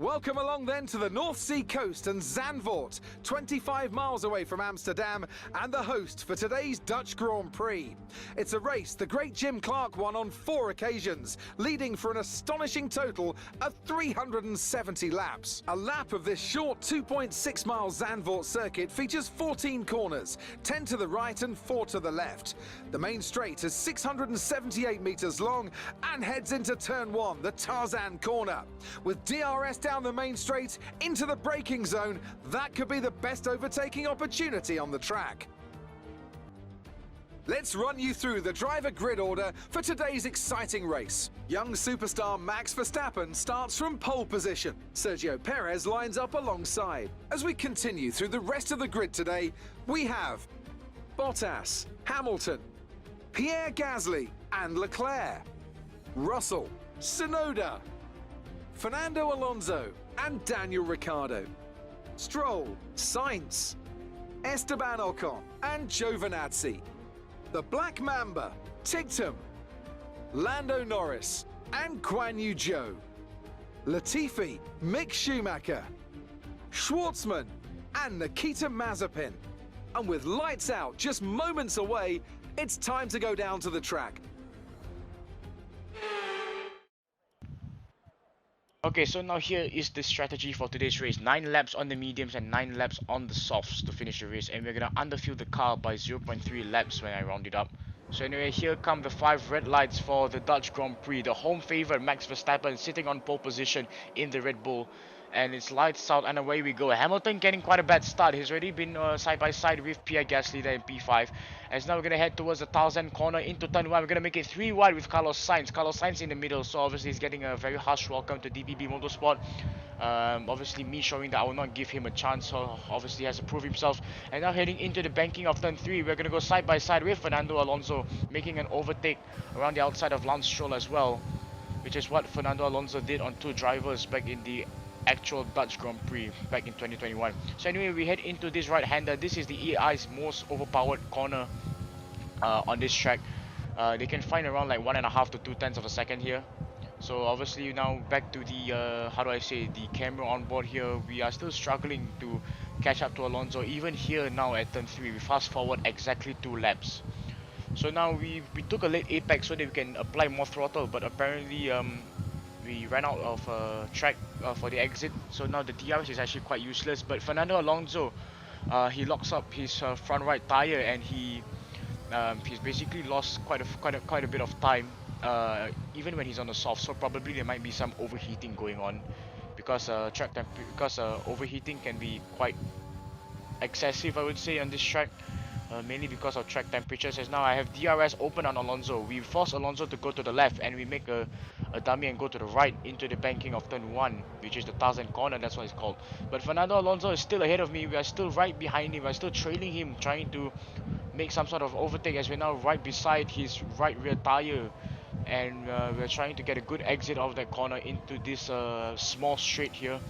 Welcome along then to the North Sea coast and Zandvoort, 25 miles away from Amsterdam, and the host for today's Dutch Grand Prix. It's a race the great Jim Clark won on 4 occasions, leading for an astonishing total of 370 laps. A lap of this short 2.6 mile Zandvoort circuit features 14 corners, 10 to the right and 4 to the left. The main straight is 678 metres long and heads into turn 1, the Tarzan corner. With DRS down the main straight into the braking zone, that could be the best overtaking opportunity on the track. Let's run you through the driver grid order for today's exciting race. Young superstar Max Verstappen starts from pole position. Sergio Perez lines up alongside. As we continue through the rest of the grid today, we have Bottas, Hamilton, Pierre Gasly and Leclerc, Russell, Tsunoda, Fernando Alonso and Daniel Ricciardo, Stroll, Sainz, Esteban Ocon and Giovinazzi, the Black Mamba, Tigtum, Lando Norris and Guan Yu Zhou, Latifi, Mick Schumacher, Schwartzman and Nikita Mazepin. And with lights out just moments away, it's time to go down to the track. Okay, so now here is the strategy for today's race. 9 laps on the mediums and 9 laps on the softs to finish the race. And we're gonna underfill the car by 0.3 laps when I round it up. So anyway, here come the 5 red lights for the Dutch Grand Prix. The home favorite Max Verstappen sitting on pole position in the Red Bull. And it's lights out and away we go. Hamilton getting quite a bad start. He's already been side by side with Pierre Gasly there in P5. As now we're going to head towards the Tarzan corner into turn 1. We're going to make it 3 wide with Carlos Sainz. Carlos Sainz in the middle, so obviously he's getting a very harsh welcome to DBB Motorsport. Obviously me showing that I will not give him a chance, so obviously he has to prove himself. And now heading into the banking of turn 3, we're going to go side by side with Fernando Alonso, making an overtake around the outside of Lance Stroll as well, which is what Fernando Alonso did on 2 drivers back in the actual Dutch Grand Prix back in 2021. So anyway, we head into this right-hander. This is the AI's most overpowered corner on this track. They can find around like 1.5 to 2 tenths of a second here. So obviously now back to the how do I say, the camera on board here. We are still struggling to catch up to Alonso. Even here now at turn 3, we fast forward exactly 2 laps. So now we took a late apex so that we can apply more throttle, but apparently we ran out of track for the exit, so now the DRS is actually quite useless. But Fernando Alonso, he locks up his front right tire, and he's basically lost quite a bit of time, even when he's on the soft. So probably there might be some overheating going on, because overheating can be quite excessive, I would say, on this track. Mainly because of track temperatures. As now I have DRS open on Alonso. We force Alonso to go to the left, and we make a dummy and go to the right into the banking of turn 1, which is the Tarzan corner, that's what it's called. But Fernando Alonso is still ahead of me. We are still right behind him. We are still trailing him, trying to make some sort of overtake, as we're now right beside his right rear tire. And we're trying to get a good exit of that corner into this small straight here.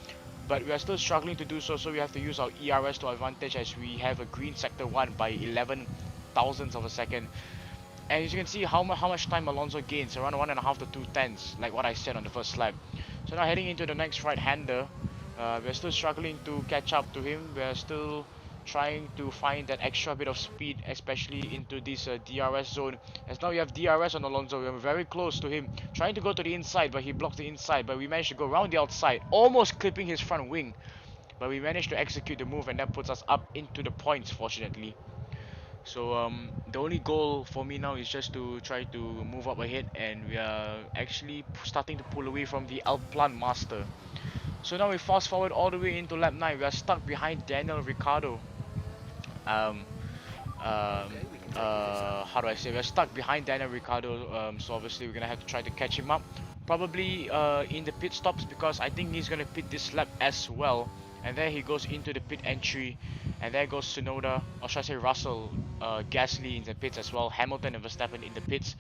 But we are still struggling to do so, so we have to use our ERS to our advantage, as we have a green sector 1 by 11 thousandths of a second. And as you can see how much time Alonso gains, around 1.5 to 2 tenths, like what I said on the first lap. So now heading into the next right-hander, we're still struggling to catch up to him. We're still trying to find that extra bit of speed, especially into this DRS zone. As now we have DRS on Alonso. We're very close to him, trying to go to the inside, but he blocks the inside. But we managed to go around the outside, almost clipping his front wing. But we managed to execute the move, and that puts us up into the points, fortunately. So the only goal for me now is just to try to move up ahead, and we are actually starting to pull away from the Alplan Master. So now we fast forward all the way into lap 9. We are stuck behind Daniel Ricciardo. How do I say? We're stuck behind Daniel Ricciardo, so obviously we're gonna have to try to catch him up. Probably in the pit stops, because I think he's gonna pit this lap as well. And there he goes into the pit entry, and there goes Tsunoda, or should I say Russell, Gasly in the pits as well, Hamilton and Verstappen in the pits.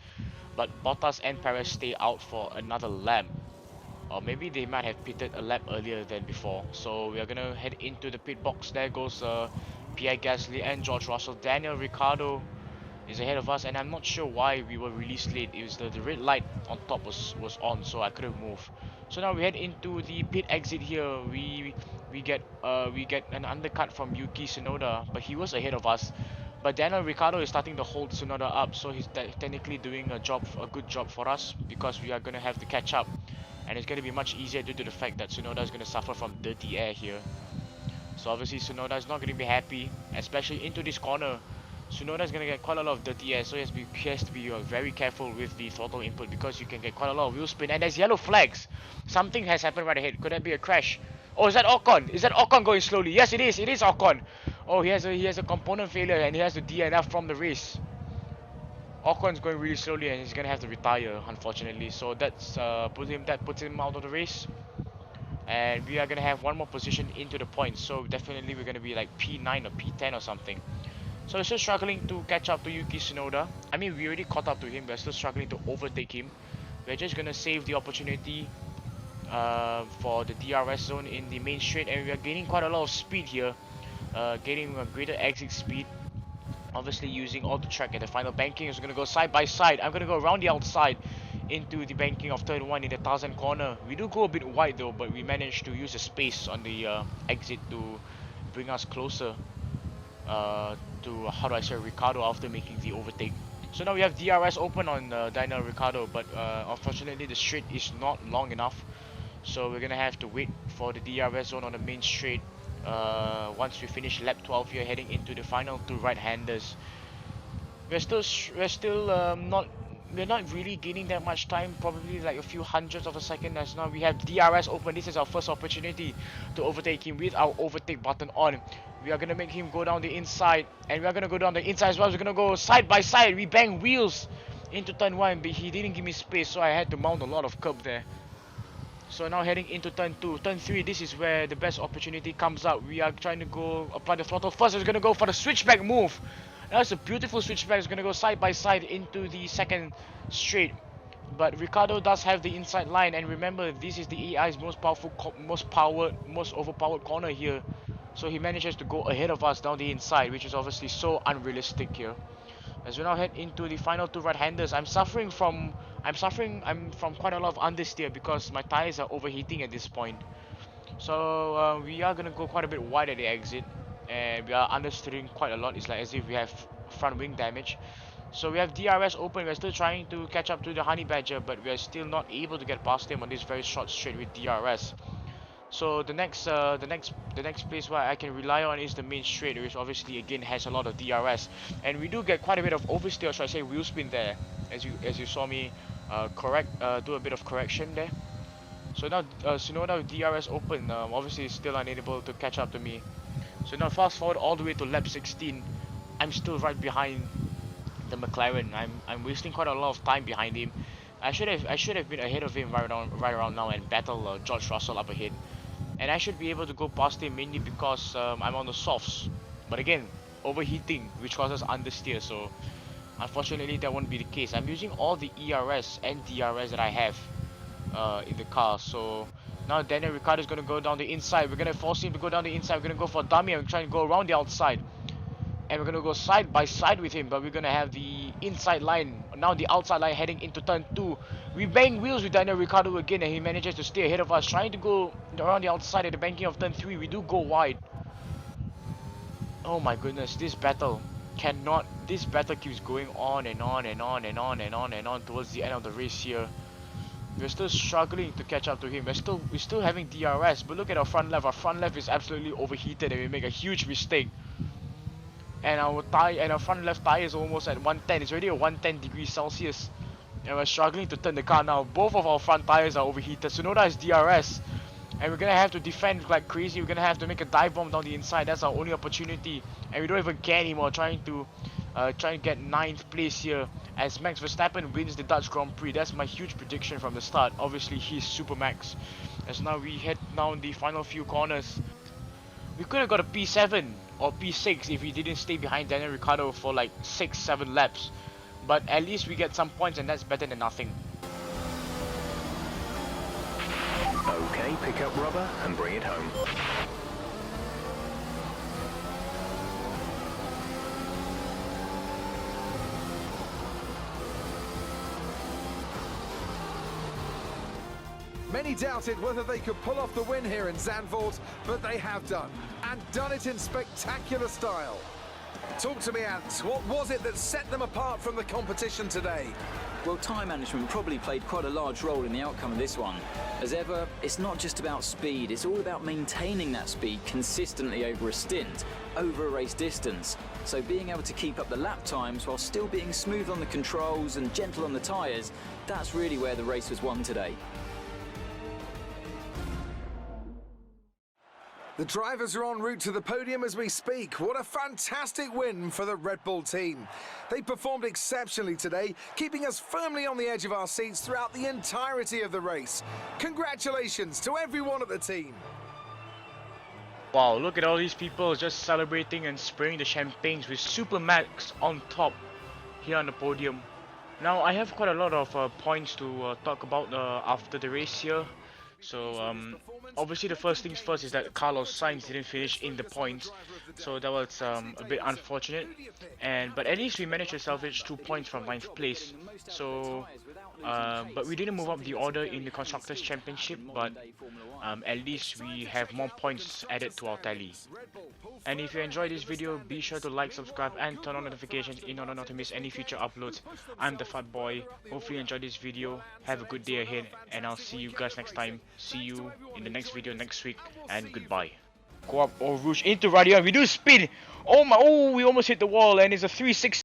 But Bottas and Perez stay out for another lap. Or maybe they might have pitted a lap earlier than before. So we are gonna head into the pit box. There goes Pierre Gasly and George Russell. Daniel Ricciardo is ahead of us, and I'm not sure why we were released late. It was the red light on top was on, so I couldn't move. So now we head into the pit exit here. We get an undercut from Yuki Tsunoda, but he was ahead of us. But Daniel Ricciardo is starting to hold Tsunoda up, so he's technically doing a good job for us, because we are gonna have to catch up, and it's gonna be much easier due to the fact that Tsunoda is gonna suffer from dirty air here. So obviously Tsunoda is not gonna be happy, especially into this corner. Tsunoda is gonna get quite a lot of dirty air, so he has to be very careful with the throttle input, because you can get quite a lot of wheel spin. And there's yellow flags. Something has happened right ahead. Could that be a crash? Oh, is that Ocon? Is that Ocon going slowly? Yes, it is. It is Ocon. Oh, he has a component failure, and he has to DNF from the race. Ocon's going really slowly, and he's gonna have to retire, unfortunately. So that puts him out of the race. And we are gonna have one more position into the points. So definitely we're gonna be like P9 or P10 or something. So we're still struggling to catch up to Yuki Tsunoda. I mean, we already caught up to him. We're still struggling to overtake him. We're just gonna save the opportunity for the DRS zone in the main straight, and we are gaining quite a lot of speed here, getting a greater exit speed. Obviously using all the track, and the final banking is gonna go side by side. I'm gonna go around the outside into the banking of turn 1 in the Tarzan corner. We do go a bit wide though, but we managed to use the space on the exit to bring us closer to, how do I say, Ricciardo after making the overtake. So now we have DRS open on Daniel Ricciardo, but unfortunately the straight is not long enough. So we're gonna have to wait for the DRS zone on the main straight. Once we finish lap 12 here, heading into the final two right-handers. We're not really gaining that much time, probably like a few hundredths of a second. As now we have DRS open. This is our first opportunity to overtake him with our overtake button on. We are gonna make him go down the inside, and we are gonna go down the inside as well. We're gonna go side by side. We bang wheels into turn 1, but he didn't give me space, so I had to mount a lot of curb there. So now heading into turn 2. Turn 3, this is where the best opportunity comes out. We are trying to go apply the throttle first. We're gonna go for the switchback move. That's a beautiful switchback. It's gonna go side by side into the second straight. But Ricciardo does have the inside line, and remember, this is the AI's most overpowered corner here. So he manages to go ahead of us down the inside, which is obviously so unrealistic here. As we now head into the final two right-handers, I'm from quite a lot of understeer because my tires are overheating at this point. So we are gonna go quite a bit wide at the exit, and we are understeering quite a lot. It's like as if we have front wing damage. So we have DRS open. We're still trying to catch up to the Honey Badger, but we are still not able to get past him on this very short straight with DRS. So the next place where I can rely on is the main straight, which obviously again has a lot of DRS, and we do get quite a bit of oversteer, or should I say wheel spin there, as you saw me do a bit of correction there. So now Tsunoda with DRS open, obviously is still unable to catch up to me. So now fast forward all the way to lap 16, I'm still right behind the McLaren. I'm wasting quite a lot of time behind him. I should have been ahead of him right around now and battle George Russell up ahead. And I should be able to go past him mainly because I'm on the softs. But again, overheating, which causes understeer, so unfortunately that won't be the case. I'm using all the ERS and DRS that I have in the car. So now Daniel Ricciardo is going to go down the inside. We're going to force him to go down the inside. We're going to go for a dummy and try and go around the outside. And we're going to go side by side with him, but we're going to have the inside line, now the outside line heading into turn 2. We bang wheels with Daniel Ricciardo again, and he manages to stay ahead of us, trying to go around the outside at the banking of turn 3. We do go wide. Oh my goodness, this battle keeps going on and on and on and on and on and on towards the end of the race here. We're still struggling to catch up to him. We're still having DRS, but look at our front left. Our front left is absolutely overheated, and we make a huge mistake. And our front left tire is almost at 110. It's already at 110 degrees Celsius, and we're struggling to turn the car now. Both of our front tires are overheated. Tsunoda is DRS, and we're gonna have to defend like crazy. We're gonna have to make a dive bomb down the inside. That's our only opportunity, and we don't even care anymore. Trying to get 9th place here as Max Verstappen wins the Dutch Grand Prix. That's my huge prediction from the start. Obviously, he's Super Max. As now we head down the final few corners. We could have got a P7 or P6 if we didn't stay behind Daniel Ricciardo for like 6-7 laps. But at least we get some points, and that's better than nothing. Okay, pick up rubber and bring it home. Many doubted whether they could pull off the win here in Zandvoort, but they have done, and done it in spectacular style. Talk to me, Ant. What was it that set them apart from the competition today? Well, time management probably played quite a large role in the outcome of this one. As ever, it's not just about speed, it's all about maintaining that speed consistently over a stint, over a race distance. So being able to keep up the lap times while still being smooth on the controls and gentle on the tyres, that's really where the race was won today. The drivers are en route to the podium as we speak. What a fantastic win for the Red Bull team. They performed exceptionally today, keeping us firmly on the edge of our seats throughout the entirety of the race. Congratulations to everyone at the team. Wow, look at all these people just celebrating and spraying the champagnes with Super Max on top here on the podium. Now, I have quite a lot of points to talk about after the race here. So obviously the first things first is that Carlos Sainz didn't finish in the points, so that was a bit unfortunate. But at least we managed to salvage 2 points from 9th place. So but we didn't move up the order in the Constructors' Championship, but at least we have more points added to our tally. And if you enjoyed this video, be sure to like, subscribe and turn on notifications in order not to miss any future uploads. I'm the Fat Boy. Hopefully you enjoyed this video. Have a good day ahead, and I'll see you guys next time. See you in the next video next week, and goodbye. Go up, oh Rouge into Radio, and we do spin. Oh my, oh, we almost hit the wall, and it's a 360.